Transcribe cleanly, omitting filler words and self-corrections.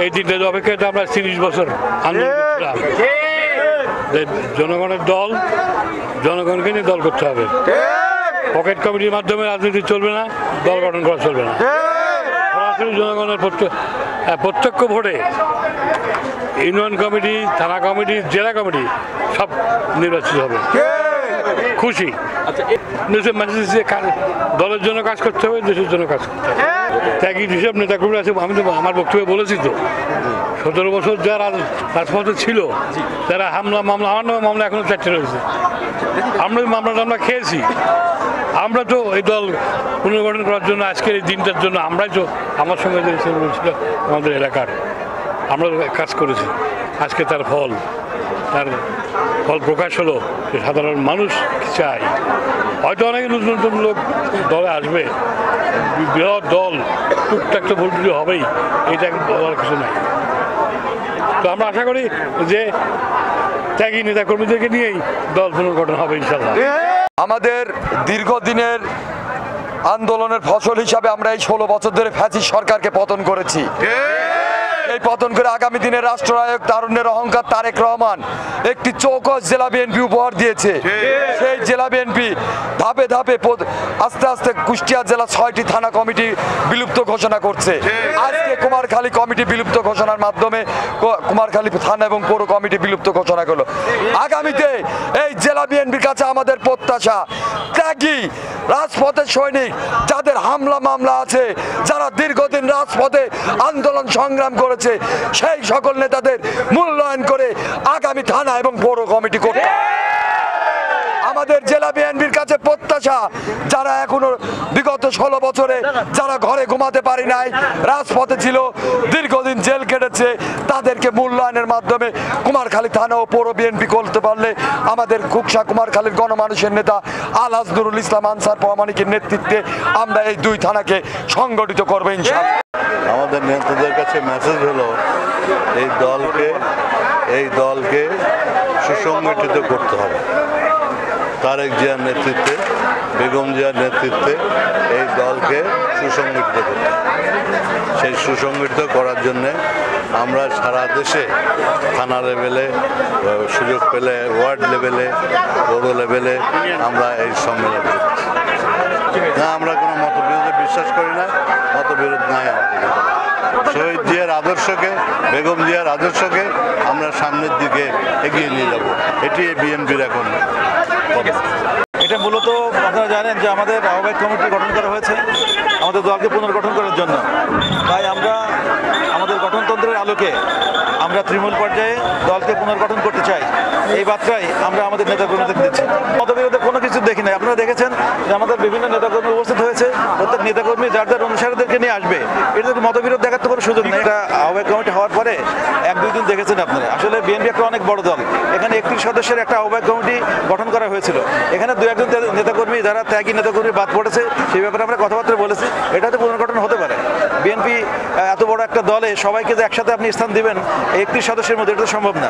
এই দিনটার অপেক্ষায় আমরা 30 বছর আন্দোলন করছিলাম। জনগণের দল, জনগণকে নিয়ে দল করতে হবে। পকেট কমিটির মাধ্যমে রাজনীতি চলবে না, দল গঠন করা চলবে না। সরাসরি জনগণের প্রত্যক্ষ ভোটে ইউনিয়ন কমিটি, থানা কমিটি, জেলা কমিটি সব নির্বাচিত হবে। খুশি দলের জন্য কাজ করতে হবে, দেশের জন্য কাজ করতে হবে। ত্যাগী যেসব নেতাকর্মী আছে, আমি তো আমার বক্তব্যে বলেছি তো, 17 বছর যারা রাজপথে ছিল, যারা হামলা মামলা, আমার নামে মামলা এখনো 4টে রয়েছে। আমরা মামলা খেয়েছি। আমরা তো এই দল পুনর্গঠন করার জন্য, আজকের এই দিনটার জন্য আমরাই তো, আমার সঙ্গে যে ছিল আমাদের এলাকার, আমরা কাজ করেছি। আজকে তার ফল প্রকাশ হলো। সাধারণ মানুষ কি চায়। হয়তো অনেক নতুন নতুন লোক দলে আসবে, বৃহৎ দল, টুকটাক তো ভোট হবেই, এটা বলার কিছু নাই। তো আমরা আশা করি যে ত্যাগী নেতাকর্মীদেরকে নিয়েই দল পুনর্গঠন হবে ইনশাল্লাহ। আমাদের দীর্ঘদিনের আন্দোলনের ফসল হিসাবে আমরা এই 16 বছর ধরে ফ্যাসিস্ট সরকারকে পতন করেছি। এই পতন করে আগামী দিনের রাষ্ট্রনায়ক তারুণ্যের অহংকার তারেক রহমান একটি চৌকস জেলা বিএনপি উপহার দিয়েছে। সেই জেলা বিএনপি ধাপে ধাপে আস্তে আস্তে কুষ্টিয়া জেলা 6টি থানা কমিটি বিলুপ্ত ঘোষণা করছে। আজকে কুমারখালী কমিটি বিলুপ্ত ঘোষণার মাধ্যমে কুমারখালী থানা এবং পৌর কমিটি বিলুপ্ত ঘোষণা করলো। আগামীতে এই জেলা বিএনপির কাছে আমাদের প্রত্যাশা, ত্যাগী রাজপথের সৈনিক যাদের হামলা মামলা আছে, যারা দীর্ঘদিন রাজপথে আন্দোলন সংগ্রাম করেছে, সেই সকল নেতাদের মূল্যায়ন করে আগামী থানা এবং পৌর কমিটি করতে আমাদের জেলা বিএনপির কাছে প্রত্যাশা, যারা এখনো বিগত 16 বছরে যারা ঘরে ঘুমাতে পারি নাই, রাজপথে ছিল, দীর্ঘদিন জেল কেটেছে, তাদেরকে মূল্যায়নের মাধ্যমে কুমারখালী থানা ও পৌর বিএনপি করতে পারলে আমাদের কুকসা কুমারখালীর গণমানুষের নেতা আলহাজ নুরুল ইসলাম আনসার প্রামাণিকের নেতৃত্বে আমরা এই 2 থানাকে সংগঠিত করবো ইনশাআল্লাহ। আমাদের নেতাদের কাছে মেসেজ হলো, এই দলকে সুসংগঠিত করতে হবে। তারেক জিয়ার নেতৃত্বে, বেগম জিয়ার নেতৃত্বে এই দলকে সুসংগঠিত করতে হবে। সেই সুসংগঠিত করার জন্যে আমরা সারা দেশে থানা লেভেলে, সুযোগ পেলে ওয়ার্ড লেভেলে, পৌর লেভেলে আমরা এই সম্মেলন করছি। না, আমরা কোনো মতবিরোধে বিশ্বাস করি না, মতবিরোধ নাই আমাদের। শহীদ জিয়ার আদর্শকে, বেগম জিয়ার আদর্শকে আমরা সামনের দিকে এগিয়ে নিয়ে যাব, এটি বিএনপির এখন। এটা মূলত আপনারা জানেন যে আমাদের আহ্বায়ক কমিটি গঠন করা হয়েছে আমাদের দলকে পুনর্গঠন করার জন্য। তাই আমরা আমাদের গঠনতন্ত্রের আলোকে আমরা তৃণমূল পর্যায়ে দলকে পুনর্গঠন করতে চাই, এই বার্তাই আমরা আমাদের নেতাকর্মীদের দিচ্ছি। মতবিরোধের কোনো কিছু দেখি না। আপনারা দেখেছেন যে আমাদের বিভিন্ন নেতাকর্মী উপস্থিত হয়েছে, প্রত্যেক নেতাকর্মী যার যার অনুসারীদেরকে নিয়ে আসবে। এটা মতবিরোধ দেখার তো কোনো সুযোগ নেই। এটা আহ্বায়ক কমিটি হওয়ার পরে 1-2 দিন দেখেছেন আপনারা, আসলে বিএনপি একটা অনেক বড় দল। এখানে 31 সদস্যের একটা আহ্বায়ক কমিটি গঠন করা হয়েছিল। এখানে 2-1 জন নেতাকর্মী, যারা ত্যাগী নেতাকর্মী বাদ পড়েছে, সেই ব্যাপারে আমরা কথাবার্তা বলেছি। এটাতে পুনর্গঠন হতে পারে। বিএনপি এত বড় একটা দলে সবাইকে যে একসাথে আপনি স্থান দিবেন 31 সদস্যের মধ্যে, এটা তো সম্ভব না।